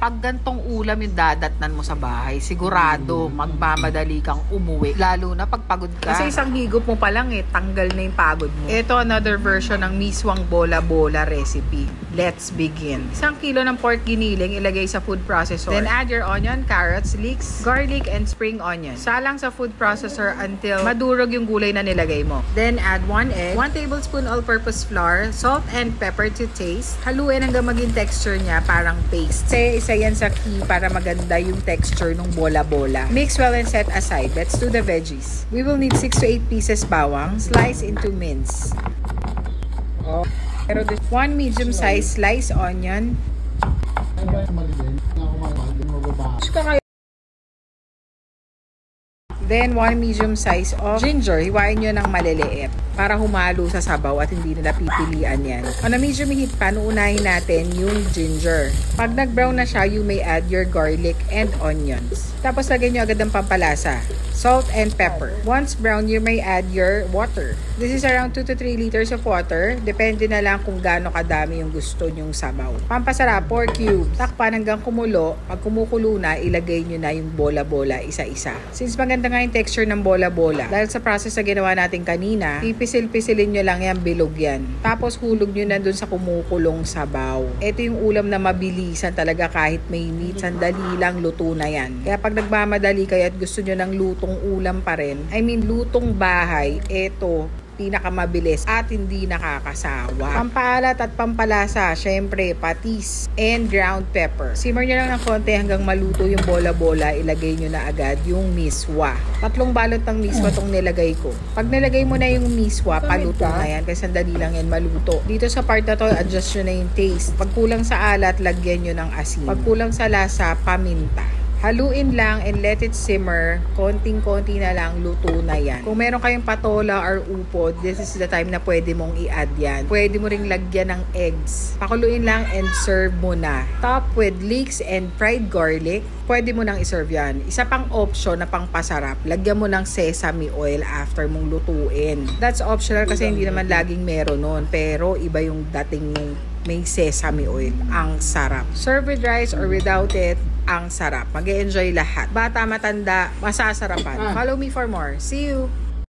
pag gantong ulam yung dadatnan mo sa bahay, sigurado magmamadali kang umuwi. Lalo na pag pagod ka. Kasi isang higop mo pa lang tanggal na yung pagod mo. Ito another version ng miswang bola-bola recipe. Let's begin. 1 kilo ng pork giniling ilagay sa food processor. Then add your onion, carrots, leeks, garlic, and spring onion. Salang sa food processor until madurog yung gulay na nilagay mo. Then add 1 egg, 1 tablespoon all-purpose flour, salt and pepper to taste. Haluin hanggang maging texture niya parang paste. Kasi isa yan sa key para maganda yung texture ng bola-bola. Mix well and set aside. Let's do the veggies. We will need 6 to 8 pieces bawang, slice into mince. Pero 1 medium-sized sliced onion. Then 1 medium size of ginger. Hiwain nyo ng maliliit para humalo sa sabaw at hindi nila pipilian yan. On a medium heat pan, unahin natin yung ginger. Pag nag-brown na siya, you may add your garlic and onions. Tapos lagyan nyo agad ng pampalasa. Salt and pepper. Once brown, you may add your water. This is around 2 to 3 liters of water. Depende na lang kung gaano kadami yung gusto nyong sabaw. Pampasarap, 4 cubes. Takpan hanggang kumulo. Pag kumukulo na, ilagay nyo na yung bola-bola isa-isa. Since maganda nga yung texture ng bola-bola, dahil sa process na ginawa natin kanina, pipisil-pisilin nyo lang yan, bilog yan. Tapos hulog nyo na dun sa kumukulong sabaw. Ito yung ulam na mabilisan talaga kahit may meat. Sandali lang, luto na yan. Kaya pag nagmamadali kayo at gusto nyo ng lutong ulam pa rin, lutong bahay, eto, pinakamabilis at hindi nakakasawa. Pampaalat at pampalasa, syempre, patis and ground pepper. Simmer nyo lang ng konti hanggang maluto yung bola-bola, ilagay nyo na agad yung miswa. 3 balot ng miswa tong nilagay ko. Pag nilagay mo na yung miswa, paluto na yan kasi sandali lang yan maluto. Dito sa part na to, adjust nyo na yung taste. Pag kulang sa alat, lagyan nyo ng asin. Pag kulang sa lasa, paminta. Haluin lang and let it simmer. Konting-konti na lang, luto na yan. Kung meron kayong patola or upod, this is the time na pwede mong i-add yan. Pwede mo ring lagyan ng eggs. Pakuluin lang and serve mo na. Top with leeks and fried garlic. Pwede mo nang i-serve yan. Isa pang option na pang pasarap, lagyan mo ng sesame oil after mong lutuin. That's optional kasi hindi naman laging meron nun. Pero iba yung dating may sesame oil. Ang sarap. Serve with rice or without it, ang sarap. Mag-e-enjoy lahat. Bata, matanda, masasarapan. Follow me for more. See you!